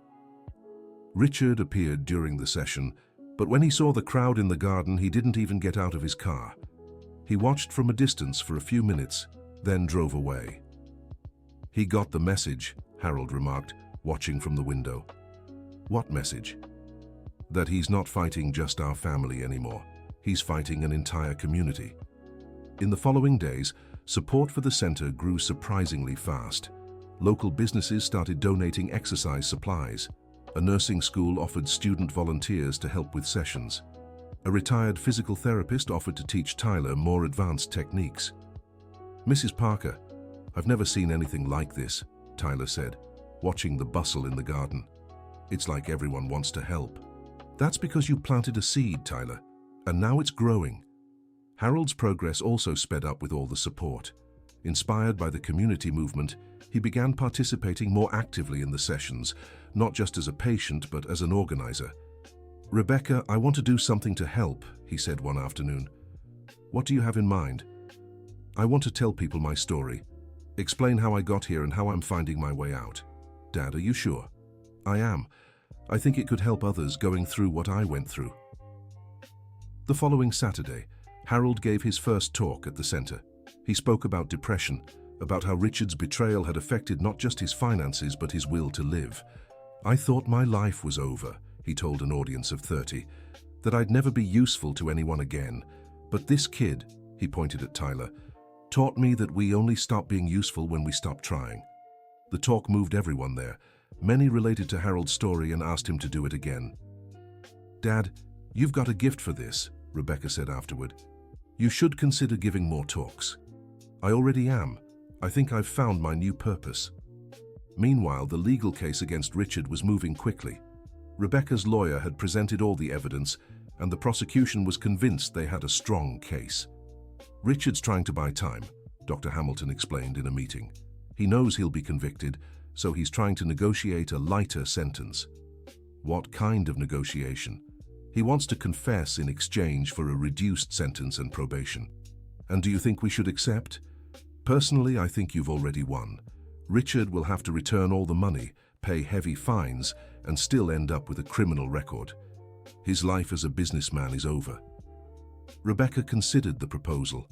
Richard appeared during the session, but when he saw the crowd in the garden, he didn't even get out of his car. He watched from a distance for a few minutes, then drove away. "He got the message," Harold remarked, watching from the window. "What message?" "That he's not fighting just our family anymore. He's fighting an entire community." In the following days, support for the center grew surprisingly fast. Local businesses started donating exercise supplies. A nursing school offered student volunteers to help with sessions. A retired physical therapist offered to teach Tyler more advanced techniques. "Mrs. Parker, I've never seen anything like this," Tyler said, watching the bustle in the garden. "It's like everyone wants to help." "That's because you planted a seed, Tyler, and now it's growing." Harold's progress also sped up with all the support. Inspired by the community movement, he began participating more actively in the sessions, not just as a patient but as an organizer. "Rebecca, I want to do something to help," he said one afternoon. "What do you have in mind?" "I want to tell people my story, explain how I got here and how I'm finding my way out." "Dad, are you sure?" "I am. I think it could help others going through what I went through." The following Saturday, Harold gave his first talk at the center. He spoke about depression, about how Richard's betrayal had affected not just his finances but his will to live. "I thought my life was over," he told an audience of 30, "that I'd never be useful to anyone again. But this kid," he pointed at Tyler, "taught me that we only stop being useful when we stop trying." The talk moved everyone there. Many related to Harold's story and asked him to do it again. "Dad, you've got a gift for this," Rebecca said afterward. "You should consider giving more talks." "I already am. I think I've found my new purpose." Meanwhile, the legal case against Richard was moving quickly. Rebecca's lawyer had presented all the evidence, and the prosecution was convinced they had a strong case. "Richard's trying to buy time," Dr. Hamilton explained in a meeting. "He knows he'll be convicted, so he's trying to negotiate a lighter sentence." "What kind of negotiation?" "He wants to confess in exchange for a reduced sentence and probation." "And do you think we should accept?" "Personally, I think you've already won. Richard will have to return all the money, pay heavy fines, and still end up with a criminal record. His life as a businessman is over." Rebecca considered the proposal.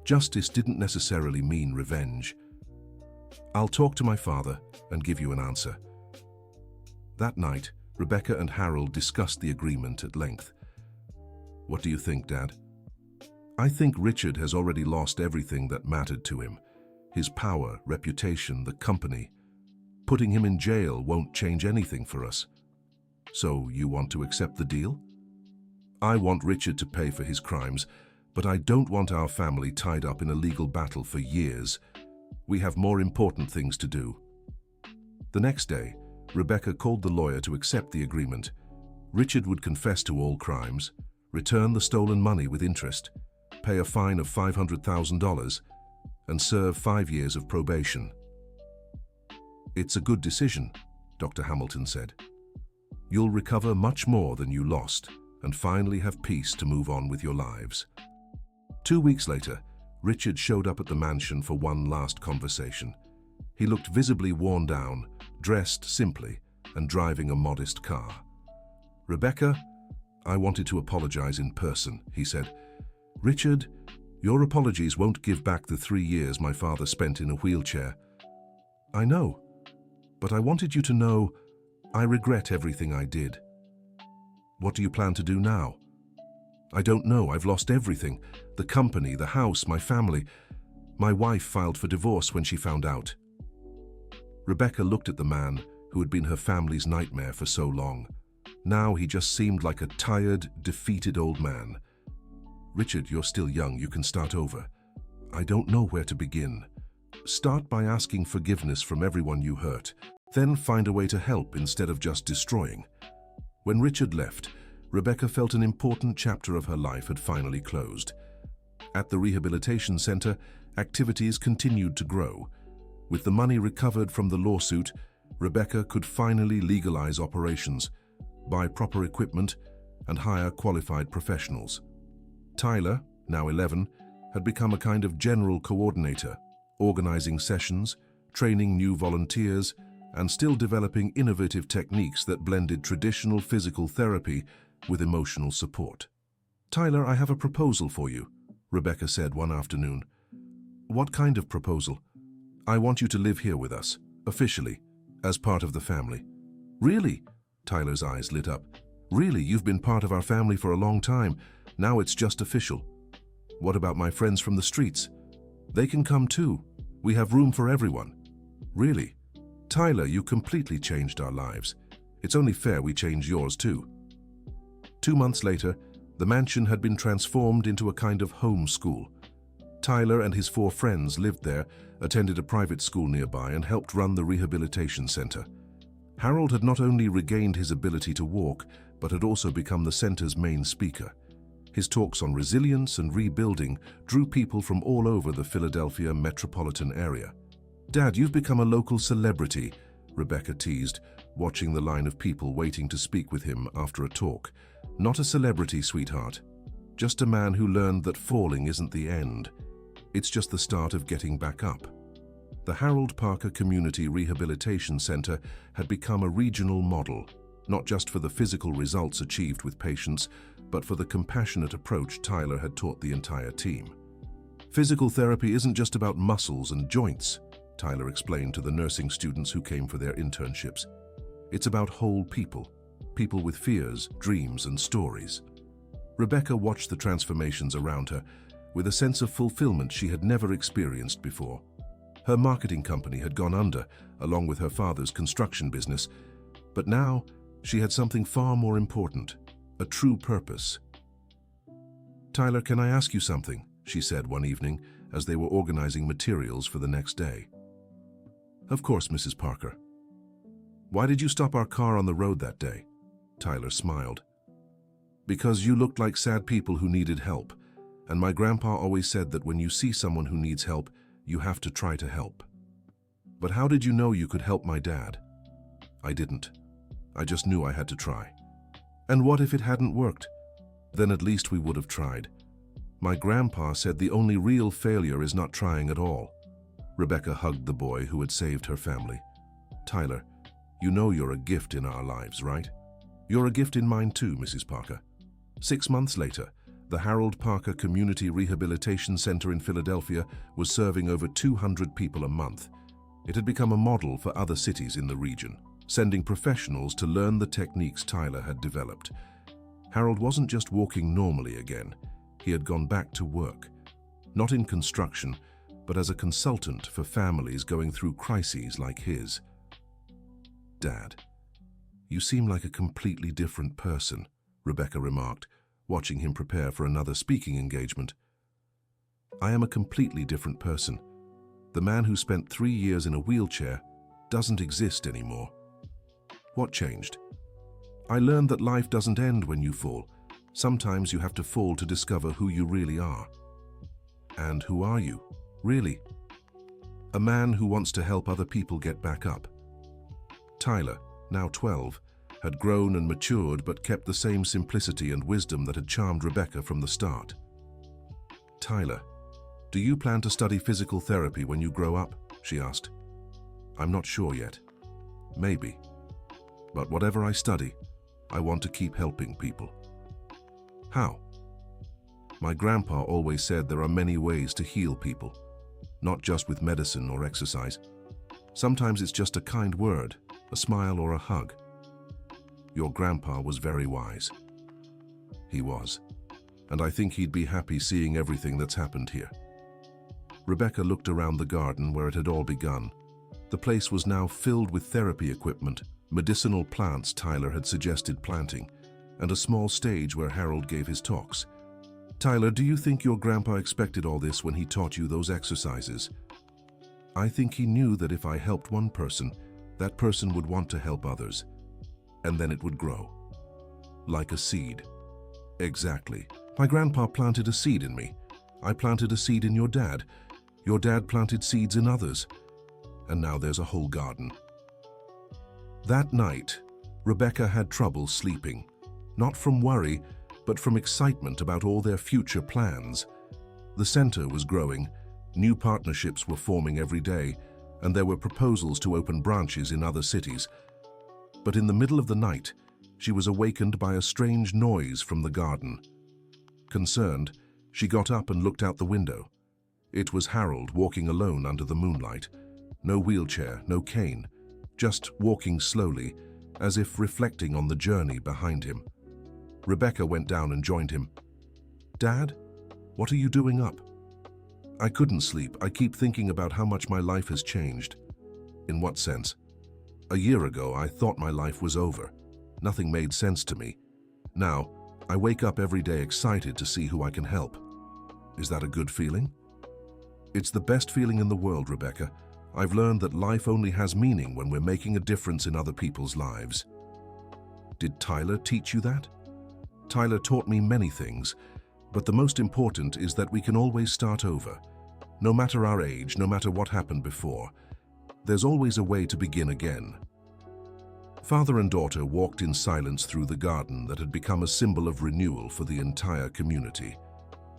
Justice didn't necessarily mean revenge. "I'll talk to my father and give you an answer." That night, Rebecca and Harold discussed the agreement at length. "What do you think, Dad?" "I think Richard has already lost everything that mattered to him. His power, reputation, the company. Putting him in jail won't change anything for us." "So you want to accept the deal?" "I want Richard to pay for his crimes, but I don't want our family tied up in a legal battle for years. We have more important things to do." The next day, Rebecca called the lawyer to accept the agreement. Richard would confess to all crimes, return the stolen money with interest, pay a fine of $500,000, and serve 5 years of probation. "It's a good decision," Dr. Hamilton said. "You'll recover much more than you lost and finally have peace to move on with your lives." 2 weeks later, Richard showed up at the mansion for one last conversation. He looked visibly worn down, dressed simply, and driving a modest car. "Rebecca, I wanted to apologize in person," he said. "Richard, your apologies won't give back the 3 years my father spent in a wheelchair. I know, but I wanted you to know I regret everything I did." "What do you plan to do now?" "I don't know. I've lost everything. The company, the house, my family. My wife filed for divorce when she found out." Rebecca looked at the man who had been her family's nightmare for so long. Now he just seemed like a tired, defeated old man. "Richard, you're still young. You can start over." "I don't know where to begin." "Start by asking forgiveness from everyone you hurt. Then find a way to help instead of just destroying." When Richard left, Rebecca felt an important chapter of her life had finally closed. At the rehabilitation center, activities continued to grow. With the money recovered from the lawsuit, Rebecca could finally legalize operations, buy proper equipment, and hire qualified professionals. Tyler, now 11, had become a kind of general coordinator, organizing sessions, training new volunteers, and still developing innovative techniques that blended traditional physical therapy with emotional support. "Tyler, I have a proposal for you," Rebecca said one afternoon. "What kind of proposal?" "I want you to live here with us, officially, as part of the family." "Really?" Tyler's eyes lit up. "Really, you've been part of our family for a long time. Now it's just official." "What about my friends from the streets?" "They can come too. We have room for everyone." "Really? Tyler, you completely changed our lives. It's only fair we change yours too." 2 months later, the mansion had been transformed into a kind of home school. Tyler and his 4 friends lived there, attended a private school nearby, and helped run the rehabilitation center. Harold had not only regained his ability to walk, but had also become the center's main speaker. His talks on resilience and rebuilding drew people from all over the Philadelphia metropolitan area. "Dad, you've become a local celebrity," Rebecca teased, watching the line of people waiting to speak with him after a talk. "Not a celebrity, sweetheart. Just a man who learned that falling isn't the end. It's just the start of getting back up." The Harold Parker Community Rehabilitation Center had become a regional model, not just for the physical results achieved with patients, but for the compassionate approach Tyler had taught the entire team. "Physical therapy isn't just about muscles and joints," Tyler explained to the nursing students who came for their internships. "It's about whole people, people with fears, dreams, and stories." Rebecca watched the transformations around her with a sense of fulfillment she had never experienced before. Her marketing company had gone under, along with her father's construction business, but now she had something far more important, a true purpose. "Tyler, can I ask you something?" she said one evening as they were organizing materials for the next day. "Of course, Mrs. Parker." "Why did you stop our car on the road that day?" Tyler smiled. "Because you looked like sad people who needed help, and my grandpa always said that when you see someone who needs help, you have to try to help." "But how did you know you could help my dad?" "I didn't. I just knew I had to try." "And what if it hadn't worked?" "Then at least we would have tried. My grandpa said the only real failure is not trying at all." Rebecca hugged the boy who had saved her family. "Tyler, you know you're a gift in our lives, right?" "You're a gift in mine too, Mrs. Parker." 6 months later, The Harold Parker Community Rehabilitation Center in Philadelphia was serving over 200 people a month. It had become a model for other cities in the region, sending professionals to learn the techniques Tyler had developed. Harold wasn't just walking normally again. He had gone back to work, not in construction, but as a consultant for families going through crises like his. "Dad, you seem like a completely different person," Rebecca remarked, watching him prepare for another speaking engagement. "I am a completely different person. The man who spent 3 years in a wheelchair doesn't exist anymore." "What changed?" "I learned that life doesn't end when you fall. Sometimes you have to fall to discover who you really are." "And who are you, really?" "A man who wants to help other people get back up." Tyler, now 12, had grown and matured but kept the same simplicity and wisdom that had charmed Rebecca from the start. "Tyler, do you plan to study physical therapy when you grow up?" she asked. "I'm not sure yet. Maybe. But whatever I study, I want to keep helping people." "How?" "My grandpa always said there are many ways to heal people, not just with medicine or exercise. Sometimes it's just a kind word, a smile or a hug." "Your grandpa was very wise." "He was. And I think he'd be happy seeing everything that's happened here." Rebecca looked around the garden where it had all begun. The place was now filled with therapy equipment, medicinal plants Tyler had suggested planting, and a small stage where Harold gave his talks. "Tyler, do you think your grandpa expected all this when he taught you those exercises?" "I think he knew that if I helped one person, that person would want to help others. And then it would grow. Like a seed." "Exactly. My grandpa planted a seed in me. I planted a seed in your dad. Your dad planted seeds in others. And now there's a whole garden." That night, Rebecca had trouble sleeping. Not from worry, but from excitement about all their future plans. The center was growing, new partnerships were forming every day, and there were proposals to open branches in other cities. But in the middle of the night, she was awakened by a strange noise from the garden. Concerned, she got up and looked out the window. It was Harold walking alone under the moonlight. No wheelchair, no cane, just walking slowly, as if reflecting on the journey behind him. Rebecca went down and joined him. "Dad, what are you doing up?" "I couldn't sleep. I keep thinking about how much my life has changed." "In what sense?" "A year ago, I thought my life was over. Nothing made sense to me. Now, I wake up every day excited to see who I can help." "Is that a good feeling?" "It's the best feeling in the world, Rebecca. I've learned that life only has meaning when we're making a difference in other people's lives." "Did Tyler teach you that?" "Tyler taught me many things, but the most important is that we can always start over. No matter our age, no matter what happened before, there's always a way to begin again." Father and daughter walked in silence through the garden that had become a symbol of renewal for the entire community.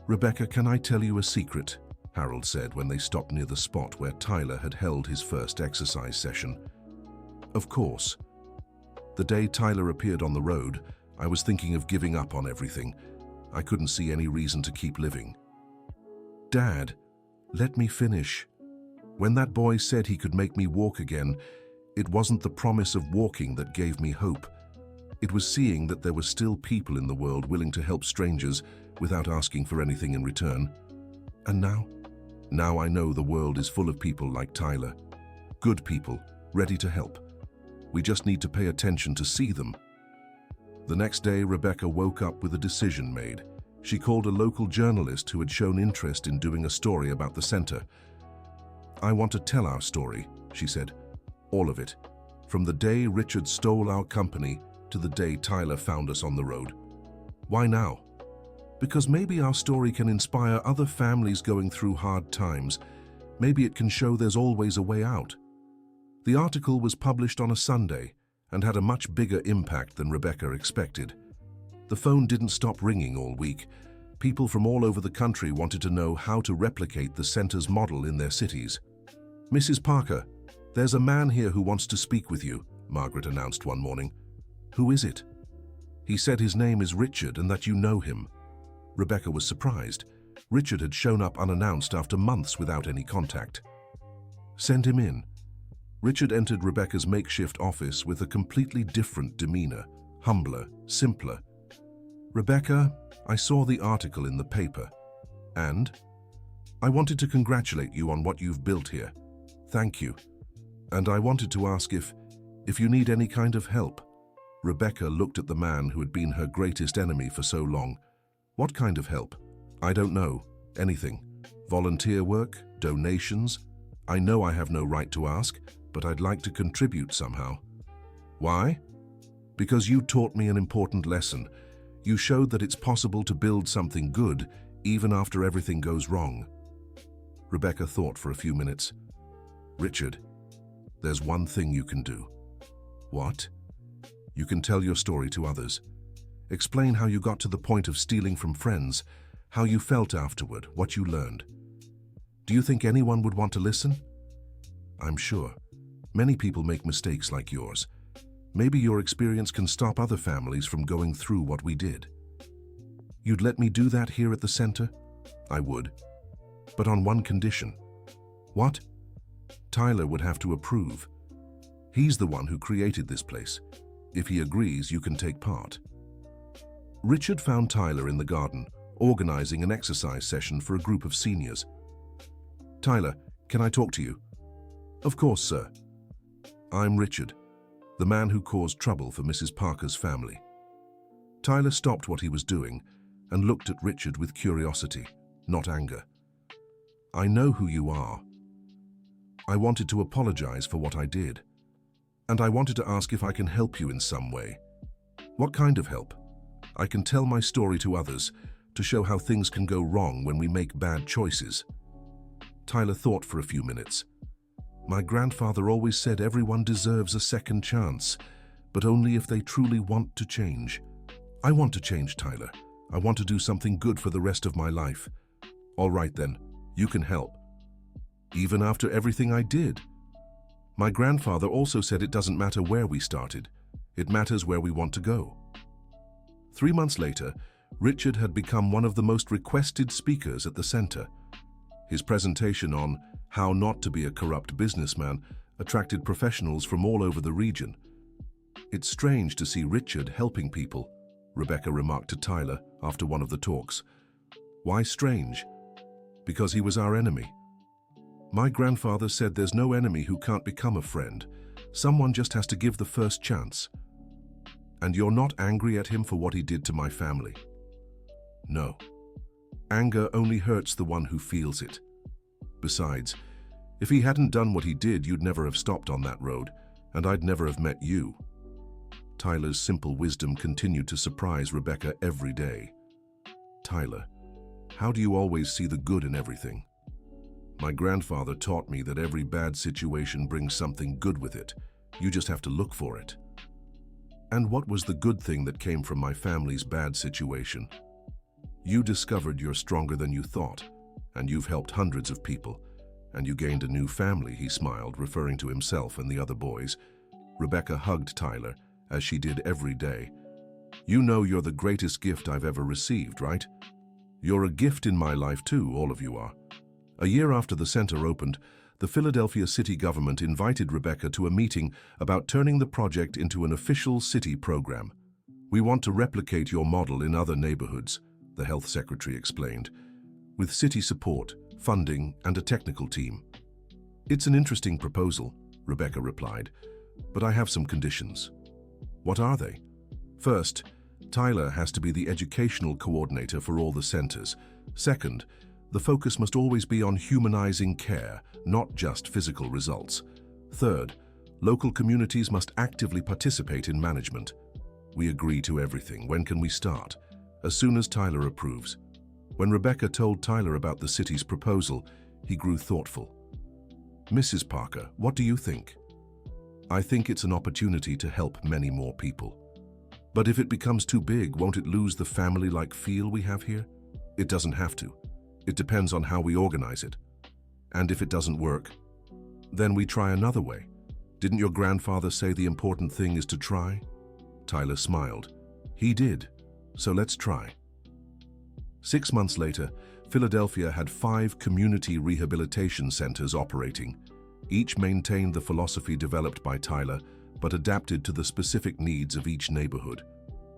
"Rebecca, can I tell you a secret?" Harold said when they stopped near the spot where Tyler had held his first exercise session. "Of course. The day Tyler appeared on the road, I was thinking of giving up on everything. I couldn't see any reason to keep living." "Dad, let me finish. When that boy said he could make me walk again, it wasn't the promise of walking that gave me hope. It was seeing that there were still people in the world willing to help strangers without asking for anything in return. And now? Now I know the world is full of people like Tyler. Good people, ready to help. We just need to pay attention to see them." The next day, Rebecca woke up with a decision made. She called a local journalist who had shown interest in doing a story about the center. "I want to tell our story," she said. "All of it. From the day Richard stole our company to the day Tyler found us on the road." "Why now?" "Because maybe our story can inspire other families going through hard times. Maybe it can show there's always a way out." The article was published on a Sunday and had a much bigger impact than Rebecca expected. The phone didn't stop ringing all week. People from all over the country wanted to know how to replicate the center's model in their cities. "Mrs. Parker, there's a man here who wants to speak with you," Margaret announced one morning. "Who is it?" "He said his name is Richard and that you know him." Rebecca was surprised. Richard had shown up unannounced after months without any contact. "Send him in." Richard entered Rebecca's makeshift office with a completely different demeanor, humbler, simpler. "Rebecca, I saw the article in the paper, and I wanted to congratulate you on what you've built here. Thank you. And I wanted to ask if you need any kind of help." Rebecca looked at the man who had been her greatest enemy for so long. "What kind of help?" "I don't know. Anything. Volunteer work? Donations? I know I have no right to ask, but I'd like to contribute somehow." "Why?" "Because you taught me an important lesson. You showed that it's possible to build something good even after everything goes wrong." Rebecca thought for a few minutes. "Richard, there's one thing you can do." "What?" "You can tell your story to others. Explain how you got to the point of stealing from friends, how you felt afterward, what you learned. Do you think anyone would want to listen?" "I'm sure. Many people make mistakes like yours. Maybe your experience can stop other families from going through what we did." "You'd let me do that here at the center?" "I would. But on one condition." "What?" "Tyler would have to approve. He's the one who created this place. If he agrees, you can take part." Richard found Tyler in the garden, organizing an exercise session for a group of seniors. "Tyler, can I talk to you?" "Of course, sir." "I'm Richard, the man who caused trouble for Mrs. Parker's family." Tyler stopped what he was doing and looked at Richard with curiosity, not anger. "I know who you are. I wanted to apologize for what I did. And I wanted to ask if I can help you in some way." "What kind of help?" "I can tell my story to others to show how things can go wrong when we make bad choices." Tyler thought for a few minutes. "My grandfather always said everyone deserves a second chance, but only if they truly want to change. I want to change, Tyler. I want to do something good for the rest of my life." "All right then, you can help." "Even after everything I did?" "My grandfather also said it doesn't matter where we started. It matters where we want to go." 3 months later, Richard had become one of the most requested speakers at the center. His presentation on how not to be a corrupt businessman attracted professionals from all over the region. "It's strange to see Richard helping people," Rebecca remarked to Tyler after one of the talks. "Why strange?" "Because he was our enemy. My grandfather said there's no enemy who can't become a friend. Someone just has to give the first chance." "And you're not angry at him for what he did to my family?" "No. Anger only hurts the one who feels it. Besides, if he hadn't done what he did, you'd never have stopped on that road, and I'd never have met you." Tyler's simple wisdom continued to surprise Rebecca every day. "Tyler, how do you always see the good in everything?" "My grandfather taught me that every bad situation brings something good with it. You just have to look for it." "And what was the good thing that came from my family's bad situation?" "You discovered you're stronger than you thought, and you've helped hundreds of people, and you gained a new family," he smiled, referring to himself and the other boys. Rebecca hugged Tyler, as she did every day. "You know you're the greatest gift I've ever received, right? You're a gift in my life too, all of you are." A year after the center opened, the Philadelphia city government invited Rebecca to a meeting about turning the project into an official city program. "We want to replicate your model in other neighborhoods," the health secretary explained, "with city support, funding, and a technical team." "It's an interesting proposal," Rebecca replied, "but I have some conditions." "What are they?" "First, Tyler has to be the educational coordinator for all the centers. Second, the focus must always be on humanizing care, not just physical results. Third, local communities must actively participate in management." "We agree to everything. When can we start?" "As soon as Tyler approves." When Rebecca told Tyler about the city's proposal, he grew thoughtful. "Mrs. Parker, what do you think?" "I think it's an opportunity to help many more people." "But if it becomes too big, won't it lose the family-like feel we have here?" "It doesn't have to. It depends on how we organize it. And if it doesn't work, then we try another way. Didn't your grandfather say the important thing is to try?" Tyler smiled. "He did, so let's try." 6 months later, Philadelphia had 5 community rehabilitation centers operating. Each maintained the philosophy developed by Tyler, but adapted to the specific needs of each neighborhood.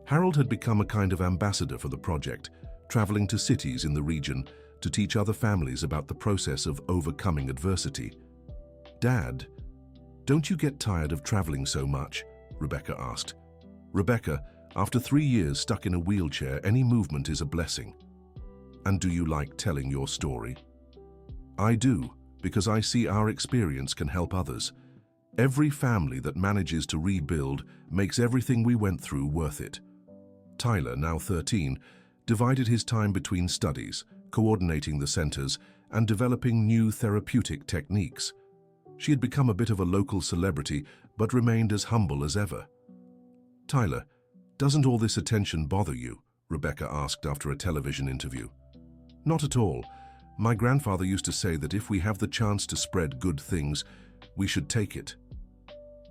Harold had become a kind of ambassador for the project, traveling to cities in the region to teach other families about the process of overcoming adversity. "Dad, don't you get tired of traveling so much?" Rebecca asked. "Rebecca, after 3 years stuck in a wheelchair, any movement is a blessing. And do you like telling your story?" "I do, because I see our experience can help others. Every family that manages to rebuild makes everything we went through worth it." Tyler, now 13, divided his time between studies, coordinating the centers, and developing new therapeutic techniques. She had become a bit of a local celebrity, but remained as humble as ever. "Tyler, doesn't all this attention bother you?" Rebecca asked after a television interview. "Not at all. My grandfather used to say that if we have the chance to spread good things, we should take it.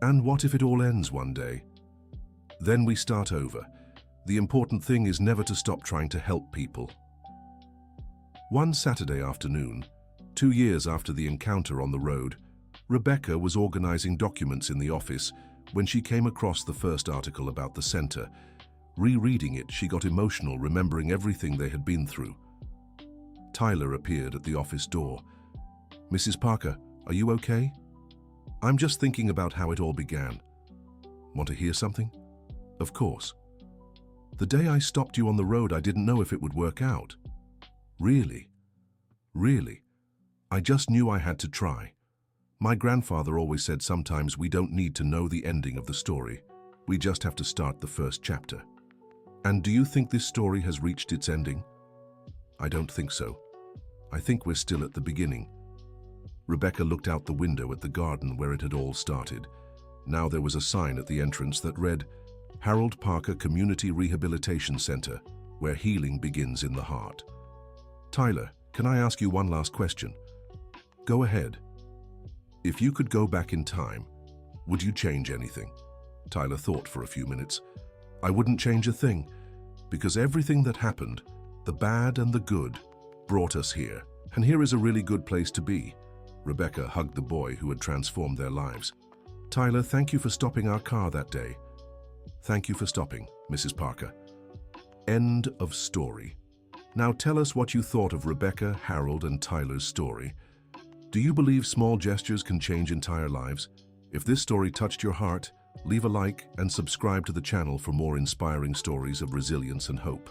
And what if it all ends one day? Then we start over. The important thing is never to stop trying to help people." One Saturday afternoon, 2 years after the encounter on the road, Rebecca was organizing documents in the office when she came across the first article about the center. Rereading it, she got emotional, remembering everything they had been through. Tyler appeared at the office door. "Mrs. Parker, are you okay?" "I'm just thinking about how it all began." "Want to hear something?" "Of course." "The day I stopped you on the road, I didn't know if it would work out." "Really? Really? I just knew I had to try. My grandfather always said sometimes we don't need to know the ending of the story. We just have to start the first chapter." "And do you think this story has reached its ending?" "I don't think so. I think we're still at the beginning." Rebecca looked out the window at the garden where it had all started. Now there was a sign at the entrance that read, "Harold Parker Community Rehabilitation Center, where healing begins in the heart." "Tyler, can I ask you one last question?" "Go ahead." "If you could go back in time, would you change anything?" Tyler thought for a few minutes. "I wouldn't change a thing, because everything that happened, the bad and the good, brought us here. And here is a really good place to be." Rebecca hugged the boy who had transformed their lives. "Tyler, thank you for stopping our car that day." "Thank you for stopping, Mrs. Parker." End of story. Now tell us what you thought of Rebecca, Harold, and Tyler's story. Do you believe small gestures can change entire lives? If this story touched your heart, leave a like and subscribe to the channel for more inspiring stories of resilience and hope.